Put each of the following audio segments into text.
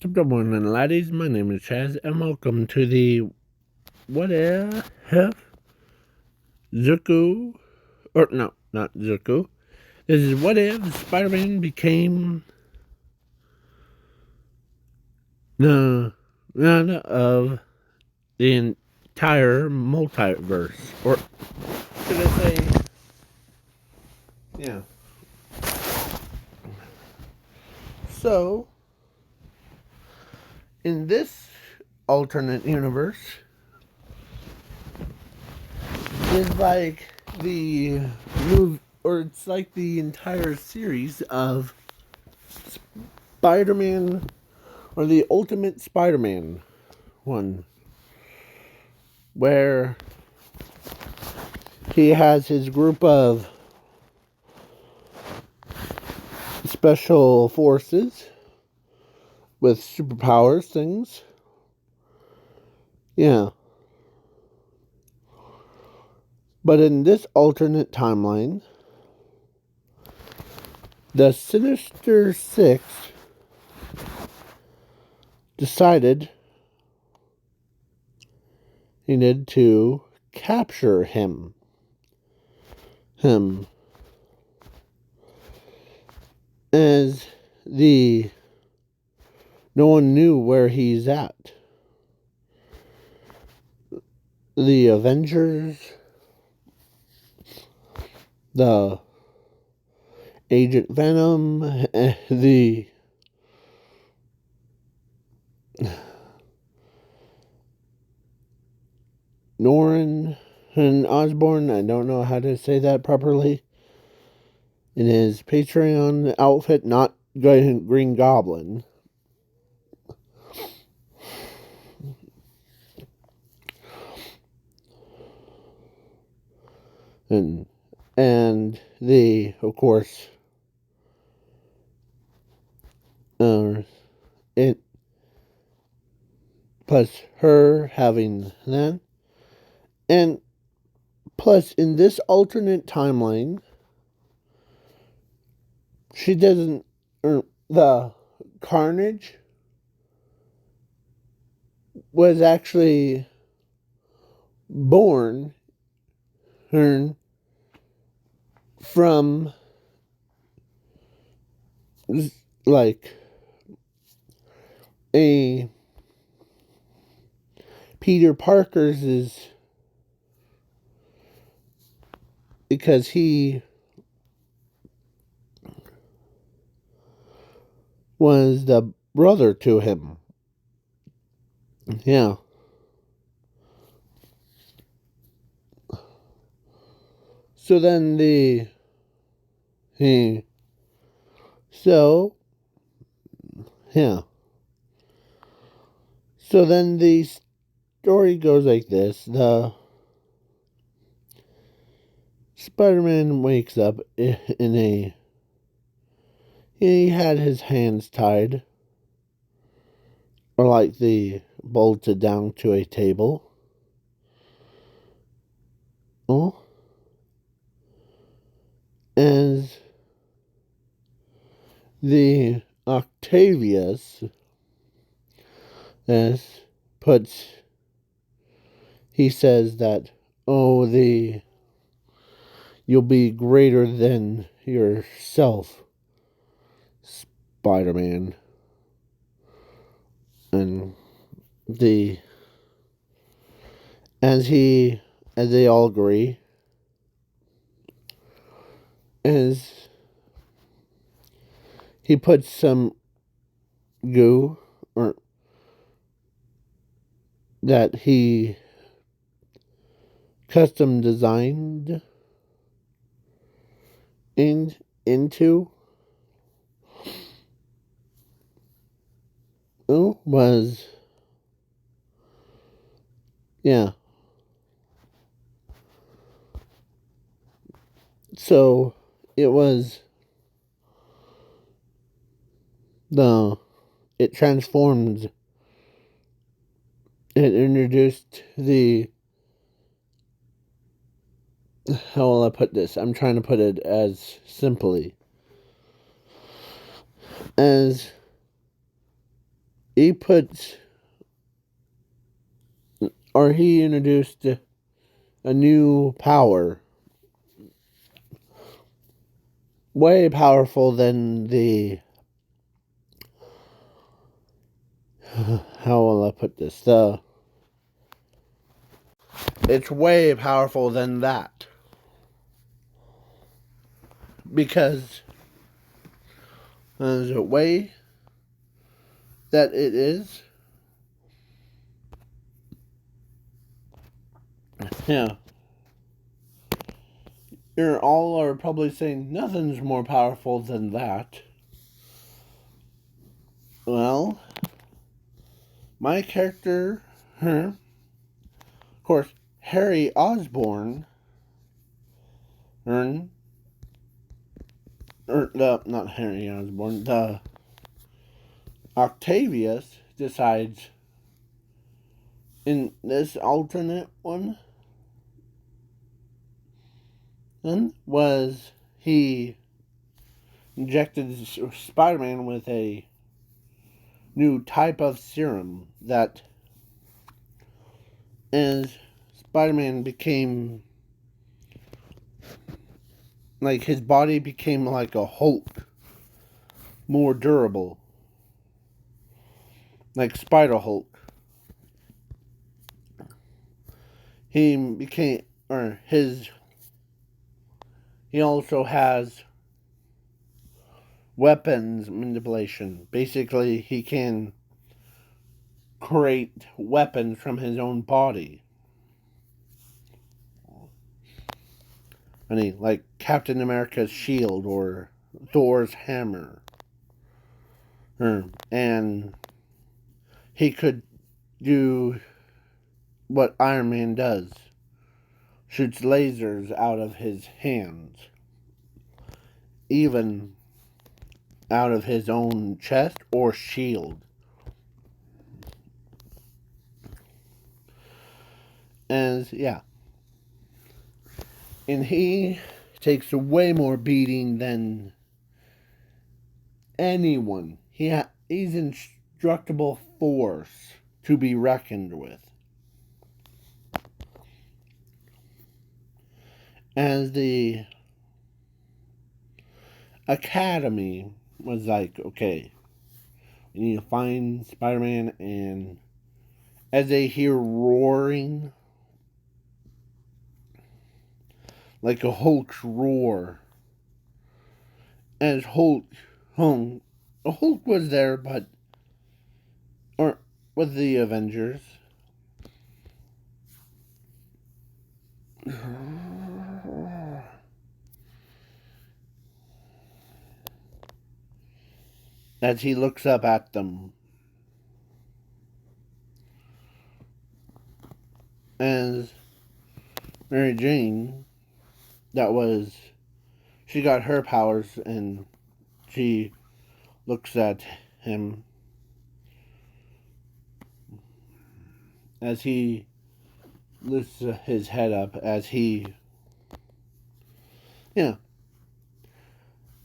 Good morning, laddies. My name is Chaz, and welcome to the What If Zuko, or no, not Zuko. This is What If Spider-Man became the none of the entire multiverse, or should I say, yeah. So, in this alternate universe, is like the move, or it's like the entire series of Spider-Man, or the Ultimate Spider-Man one, where he has his group of special forces with superpowers things. Yeah. But in this alternate timeline, the Sinister Six decided he needed to capture him. As no one knew where he's at. The Avengers, the Agent Venom, the Norrin and Osborn, I don't know how to say that properly, in his Patreon outfit, not Green Goblin. And the, of course, it plus her having that, and plus in this alternate timeline, she doesn't, the Carnage was actually born from like a Peter Parker's is because he was the brother to him. Yeah. So then so yeah. So then the story goes like this. The Spider-Man wakes up in a, he had his hands tied, or like the bolted down to a table. Oh. As the Octavius as puts, he says that, oh, you'll be greater than yourself, Spider-Man. And as they all agree, as he puts some goo, or that he custom designed into was, yeah. So it was it transformed, it introduced how will I put this? I'm trying to put it as simply as he puts, or he introduced a new power, way powerful than the, how will I put this, it's way powerful than that, because there's a way that it is, yeah, you're all are probably saying nothing's more powerful than that. Well, my character, of course, Harry Osborn, not Harry Osborn, the Octavius decides in this alternate one, was he injected Spider-Man with a new type of serum that, as Spider-Man became, like, his body became like a Hulk, more durable, like Spider-Hulk. He became, he also has weapons manipulation. Basically, he can create weapons from his own body. Like Captain America's shield or Thor's hammer. And he could do what Iron Man does. Shoots lasers out of his hands. Even out of his own chest or shield. And yeah. And he takes way more beating than anyone. He's indestructible force to be reckoned with. As the Academy was like, okay, we need to find Spider-Man, and as they hear roaring, like a Hulk's roar, as Hulk was there, but, or with the Avengers, as he looks up at them, as Mary Jane, she got her powers, and she looks at him as he lifts his head up, as he, yeah,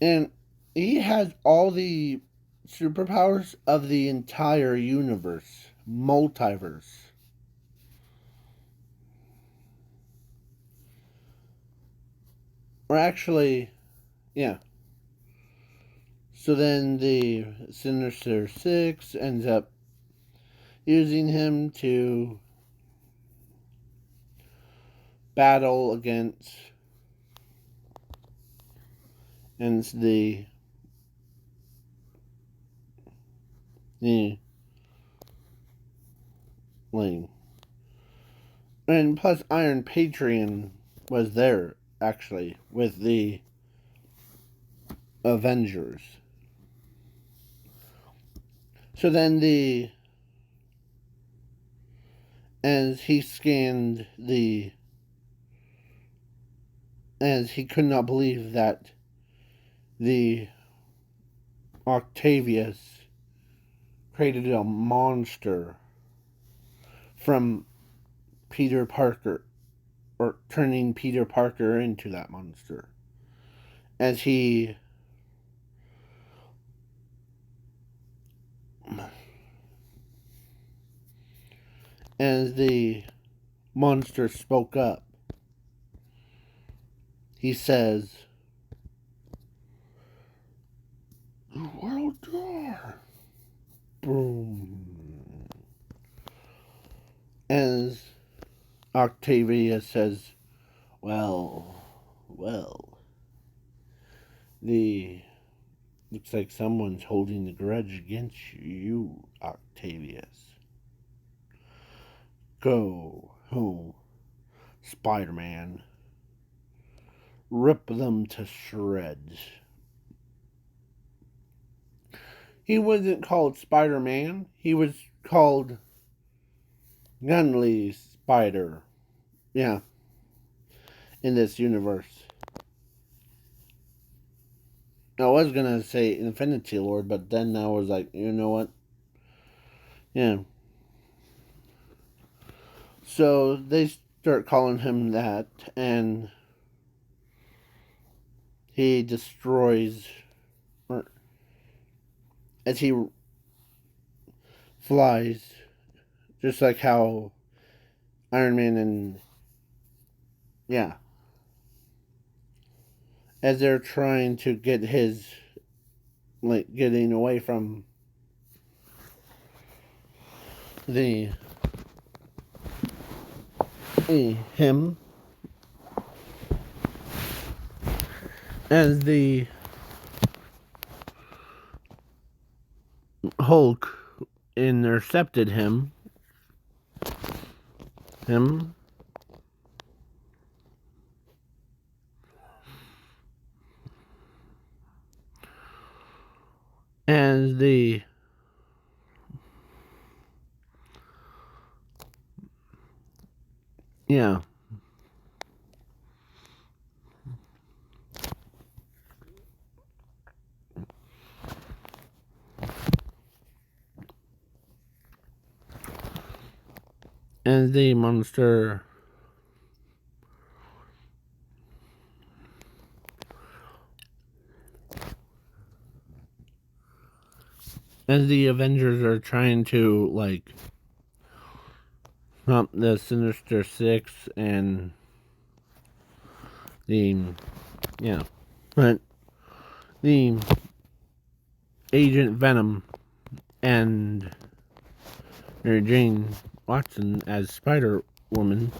and he has all the superpowers of the entire universe, multiverse. Or actually, yeah. So then the Sinister Six ends up using him to battle against the Lane. And plus Iron Patriot was there, actually, with the Avengers. So then as he scanned as he could not believe that the Octavius created a monster from Peter Parker, or turning Peter Parker into that monster. As he As the monster spoke up, he says, "The world door." Boom. As Octavia says, well, the looks like someone's holding a grudge against you, Octavius. Go home, Spider-Man. Rip them to shreds. He wasn't called Spider-Man. He was called Gunly Spider. Yeah, in this universe. I was gonna say Infinity Lord, but then I was like, you know what? Yeah. So they start calling him that, and he destroys, or as he flies, just like how Iron Man and, yeah, as they're trying to get his, like, getting away from the him, as the Hulk intercepted him, as the yeah, as the monster, as the Avengers are trying to, like, stop the Sinister Six and the, yeah, but the Agent Venom and Mary Jane Watson as Spider Woman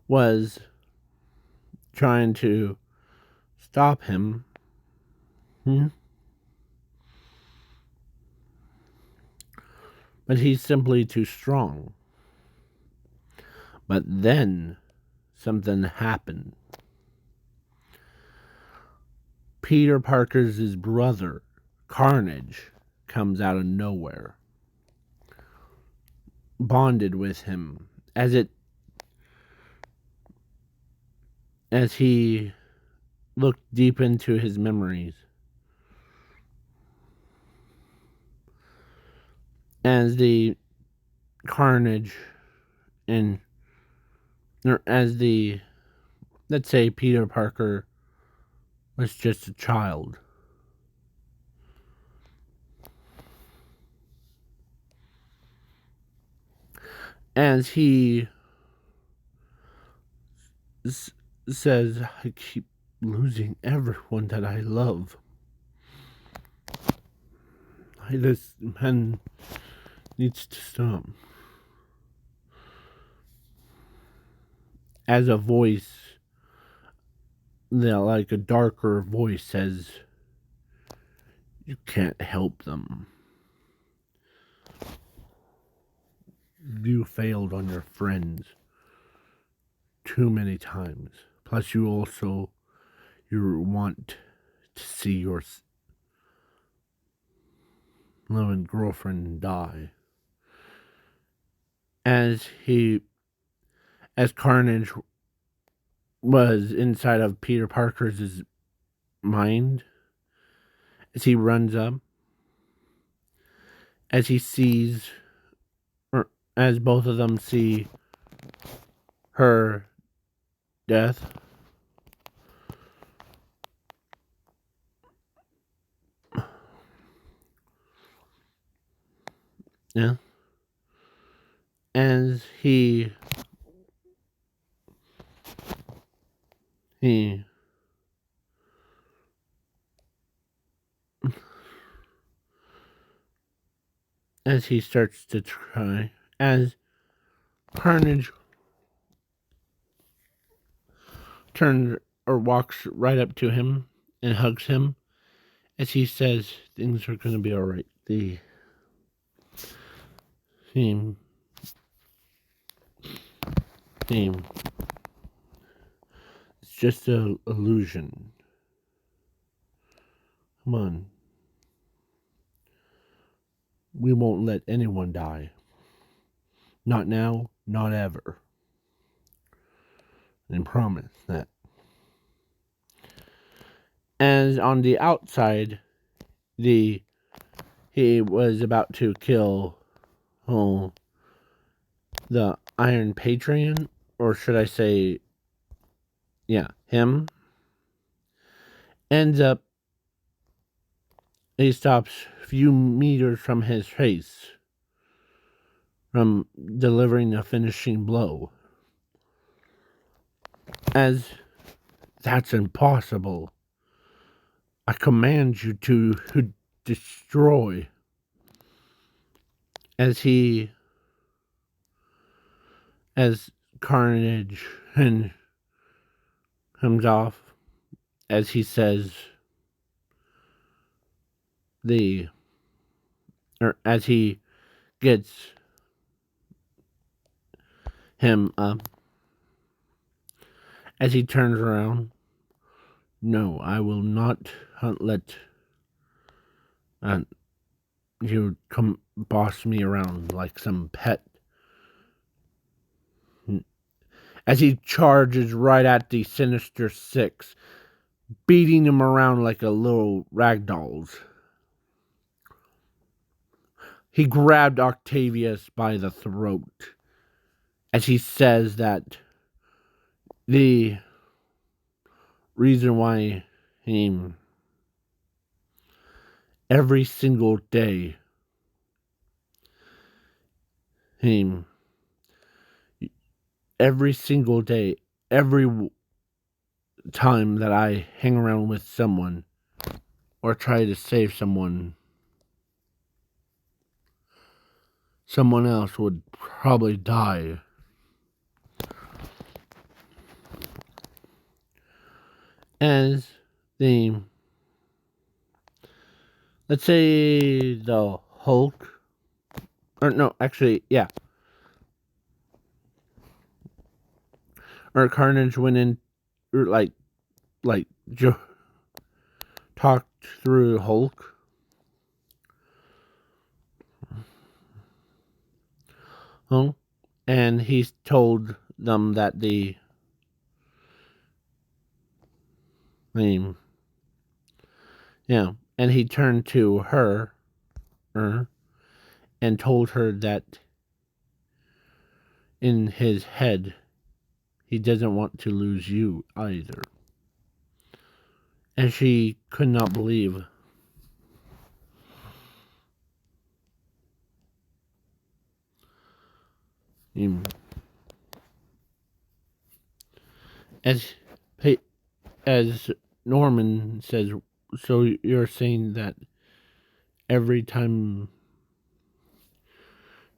was trying to stop him. But he's simply too strong. But then something happened. Peter Parker's brother, Carnage, comes out of nowhere, bonded with him as he looked deep into his memories. As the Carnage and as the, let's say, Peter Parker was just a child. As he says, I keep losing everyone that I love. This man needs to stop. As a voice, like a darker voice, says, you can't help them. You failed on your friends too many times. Plus, you want to see your loving girlfriend die. As Carnage was inside of Peter Parker's mind, as he runs up, as he sees, or as both of them see her death, Yeah. As he as he starts to try, as Carnage turns or walks right up to him and hugs him, as he says things are going to be all right. The theme, theme. It's just an illusion. Come on. We won't let anyone die. Not now, not ever. And promise that. As on the outside, he was about to kill the Iron Patron, or should I say, yeah, him. Ends up, he stops a few meters from his face from delivering a finishing blow. As that's impossible. I command you to destroy. As Carnage and comes off, as he says as he gets him up, as he turns around, no, I will not let you come boss me around like some pet. As he charges right at the Sinister Six, beating him around like a little ragdolls. He grabbed Octavius by the throat as he says that the reason why every single day every single day, every time that I hang around with someone or try to save someone else would probably die. As let's say the Hulk, or no, actually, yeah, or Carnage went in, or like talked through Hulk. And he's told them that the name, yeah, and he turned to her, and told her that in his head he doesn't want to lose you either. And she could not believe. As as Norman says, so you're saying that every time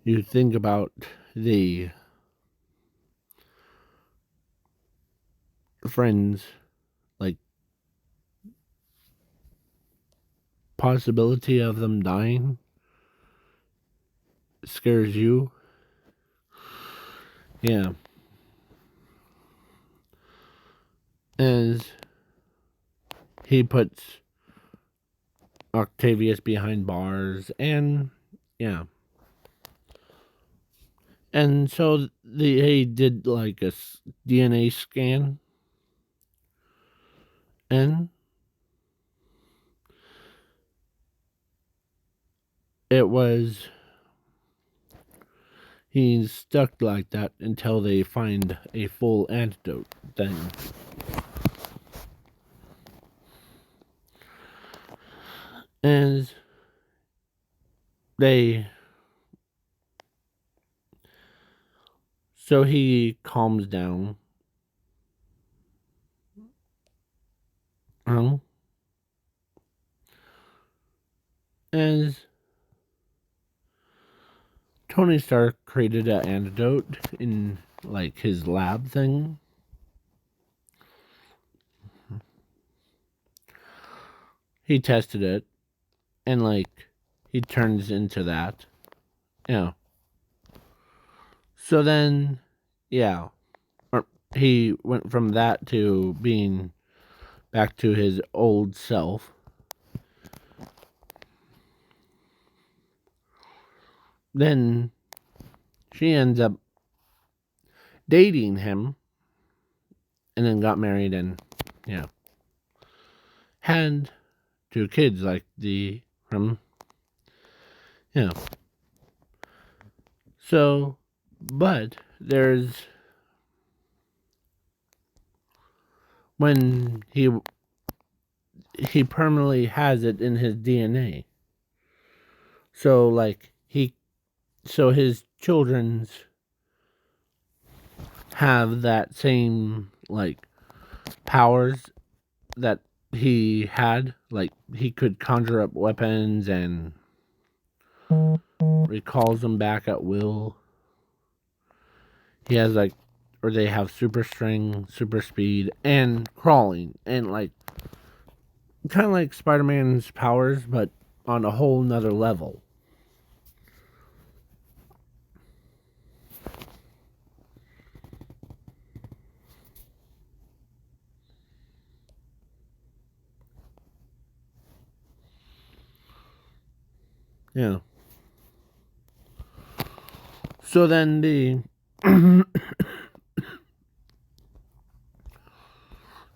you think about the friends, like possibility of them dying scares you? Yeah. As he puts Octavius behind bars, and yeah. And so they did like a DNA scan, and it was he's stuck like that until they find a full antidote thing. As they So he calms down. Um, as Tony Stark created an antidote in like his lab thing. He tested it and like he turns into that. Yeah. So then yeah. Or he went from that to being back to his old self. Then she ends up dating him and then got married and yeah. Had two kids like the from yeah. So but there's when he permanently has it in his DNA. So like so his children's have that same like powers that he had. Like he could conjure up weapons and recalls them back at will. He has like or they have super strength, super speed, and crawling, and like kind of like Spider-Man's powers, but on a whole nother level. Yeah. So then the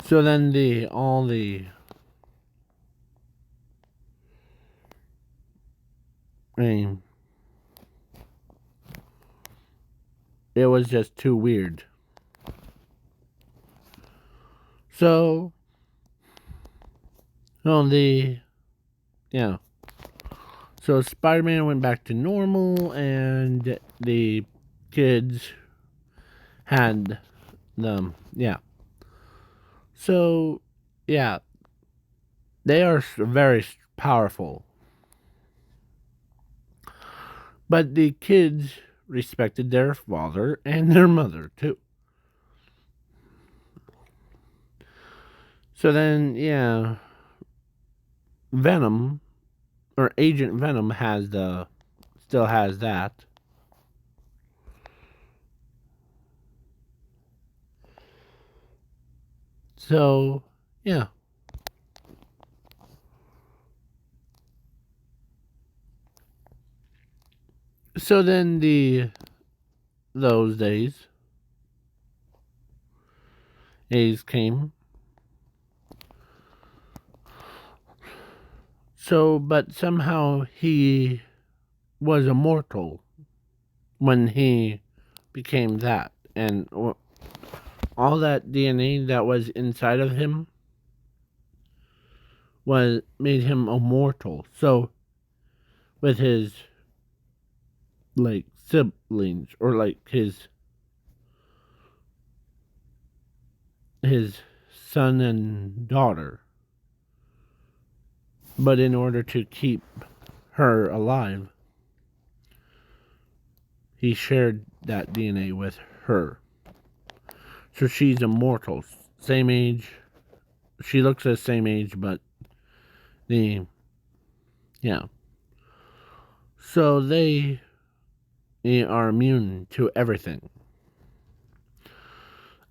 so then the all the I mean, it was just too weird. So the yeah. So Spider-Man went back to normal, and the kids had them. Yeah. So yeah, they are very powerful, but the kids respected their father and their mother too. So then, yeah, Venom or Agent Venom still has that. So, yeah. So then those days came. So, but somehow he was immortal when he became that, and all that DNA that was inside of him was made him immortal. So, with his like siblings or like his son and daughter. But in order to keep her alive, he shared that DNA with her. So she's immortal. Same age. She looks the same age, but the yeah. So they are immune to everything.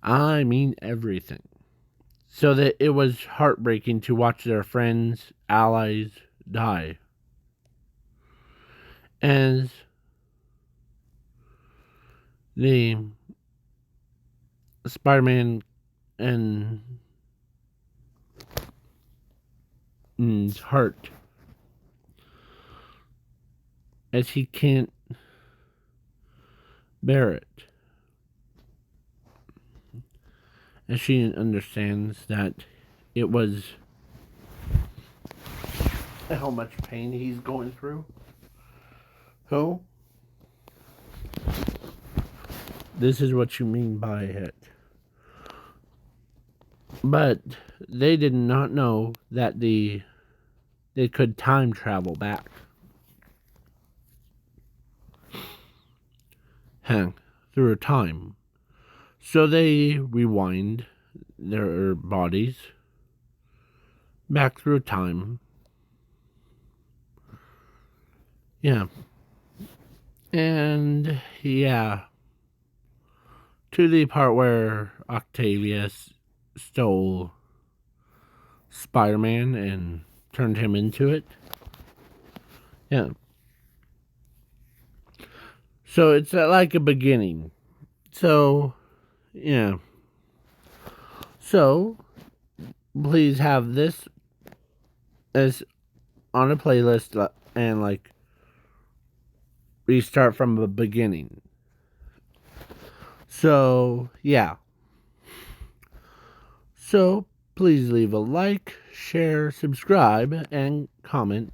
I mean everything. So that it was heartbreaking to watch their friends, allies die. As the Spider-Man and heart, as he can't bear it. As she understands that it was how much pain he's going through. Who? This is what you mean by it. But they did not know that they could time travel back. Through time. So they rewind their bodies back through time. Yeah. And yeah. To the part where Octavius stole Spider-Man and turned him into it. Yeah. So it's like a beginning. So, yeah. So, please have this as on a playlist and like restart from the beginning. So, yeah. So, please leave a like, share, subscribe, and comment